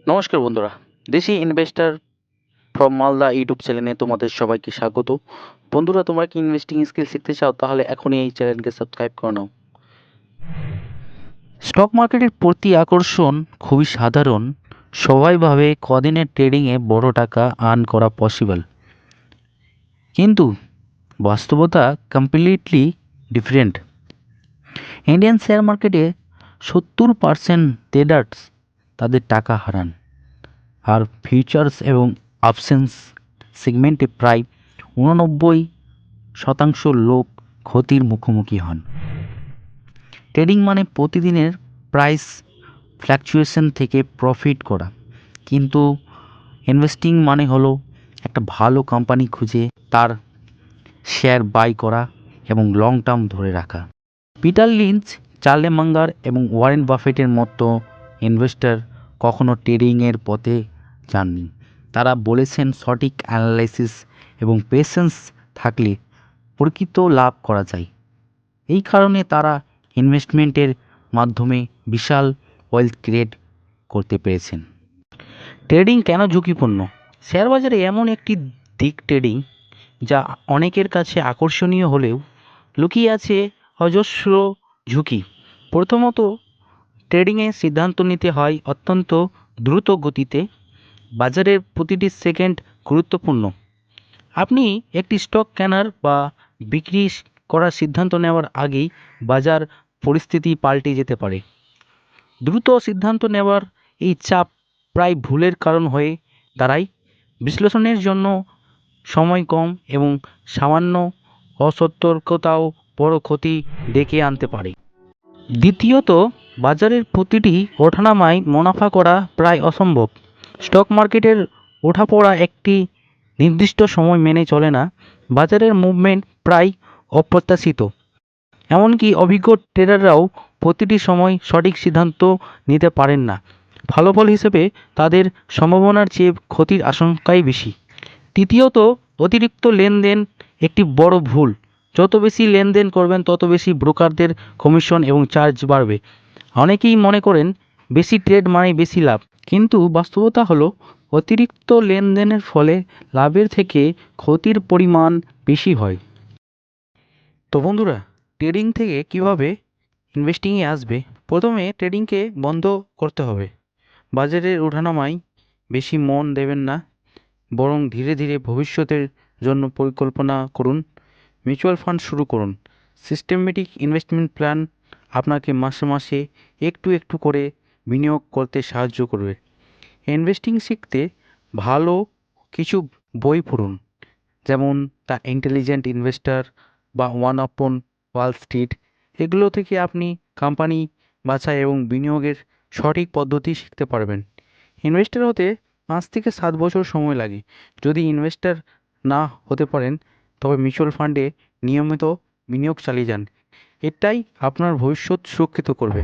নমস্কার বন্ধুরা, দেশি ইনভেস্টর ফ্রম মালদা ইউটিউব চ্যানেলে তোমাদের সবাইকে স্বাগত। বন্ধুরা, তোমরা কি ইনভেস্টিং স্কিল শিখতে চাও? তাহলে এখনই এই চ্যানেলকে সাবস্ক্রাইব করে নাও। স্টক মার্কেটের প্রতি আকর্ষণ খুবই সাধারণ। সবাই ভাবে কদিনের ট্রেডিংয়ে বড় টাকা আর্ন করা পসিবল, কিন্তু বাস্তবতা কমপ্লিটলি ডিফারেন্ট। ইন্ডিয়ান শেয়ার মার্কেটে 70% ট্রেডার্স তাদের টাকা হারান, আর ফিউচার্স এবং অপশনস সেগমেন্টে প্রায় 89% লোক ক্ষতির মুখোমুখি হন। ট্রেডিং মানে প্রতিদিনের প্রাইস ফ্ল্যাকচুয়েশন থেকে প্রফিট করা, কিন্তু ইনভেস্টিং মানে হলো একটা ভালো কোম্পানি খুঁজে তার শেয়ার বাই করা এবং লং টার্ম ধরে রাখা। পিটার লিঞ্চ, চার্লে মাঙ্গার এবং ওয়ারেন বাফেটের মতো ইনভেস্টর কখনো ট্রেডিংয়ের পথে যাননি। তারা বলেছেন সঠিক অ্যানালাইসিস এবং পেশেন্স থাকলে প্রকৃত লাভ করা যায়। এই কারণে তারা ইনভেস্টমেন্টের মাধ্যমে বিশাল ওয়েলথ ক্রিয়েট করতে পেরেছেন। ট্রেডিং কেন ঝুঁকিপূর্ণ? শেয়ার বাজারে এমন একটি দিক ট্রেডিং যা অনেকের কাছে আকর্ষণীয় হলেও লুকিয়ে আছে অজস্র ঝুঁকি। প্রথমত, ট্রেডিংয়ে সিদ্ধান্ত নিতে হয় অত্যন্ত দ্রুত গতিতে। বাজারের প্রতিটি সেকেন্ড গুরুত্বপূর্ণ। আপনি একটি স্টক কেনার বা বিক্রি করার সিদ্ধান্ত নেওয়ার আগেই বাজার পরিস্থিতি পাল্টে যেতে পারে। দ্রুত সিদ্ধান্ত নেওয়ার এই চাপ প্রায় ভুলের কারণ হয়ে দাঁড়ায়। বিশ্লেষণের জন্য সময় কম এবং সামান্য অসতর্কতাও বড় ক্ষতি ডেকে আনতে পারে। দ্বিতীয়ত, বাজারের প্রতিটি ওঠানামায় মুনাফা করা প্রায় অসম্ভব। স্টক মার্কেটের ওঠাপড়া একটি নির্দিষ্ট সময় মেনে চলে না। বাজারের মুভমেন্ট প্রায় অপ্রত্যাশিত। এমনকি অভিজ্ঞ ট্রেডাররাও প্রতিটি সময় সঠিক সিদ্ধান্ত নিতে পারেন না। ফলাফল হিসেবে তাদের সম্ভাবনার চেয়ে ক্ষতির আশঙ্কাই বেশি। তৃতীয়ত, অতিরিক্ত লেনদেন একটি বড় ভুল। যত বেশি লেনদেন করবেন তত বেশি ব্রোকারদের কমিশন এবং চার্জ বাড়বে। অনেকেই মনে করেন বেশি ট্রেড মানে বেশি লাভ, কিন্তু বাস্তবতা হলো অতিরিক্ত লেনদেনের ফলে লাভের থেকে ক্ষতির পরিমাণ বেশি হয়। তো বন্ধুরা, ট্রেডিং থেকে কিভাবে ইনভেস্টিংয়ে আসবে? প্রথমে ট্রেডিংকে বন্ধ করতে হবে। বাজারের ওঠানামায় বেশি মন দেবেন না, বরং ধীরে ধীরে ভবিষ্যতের জন্য পরিকল্পনা করুন। মিউচুয়াল ফান্ড শুরু করুন। সিস্টেমেটিক ইনভেস্টমেন্ট প্ল্যান আপনাকে মাসে মাসে একটু একটু করে বিনিয়োগ করতে সাহায্য করবে। ইনভেস্টিং শিখতে ভালো কিছু বই পড়ুন, যেমন দ্য ইন্টেলিজেন্ট ইনভেস্টর বা ওয়ান আপন ওয়াল স্ট্রিট। এগুলো থেকে আপনি কোম্পানি বাছাই এবং বিনিয়োগের সঠিক পদ্ধতি শিখতে পারবেন। ইনভেস্টর হতে 5 থেকে 7 বছর সময় লাগে। যদি ইনভেস্টর না হতে পারেন তবে মিউচুয়াল ফান্ডে নিয়মিত বিনিয়োগ চালিয়ে যান। এটাই আপনার ভবিষ্যৎ সুরক্ষিত করবে।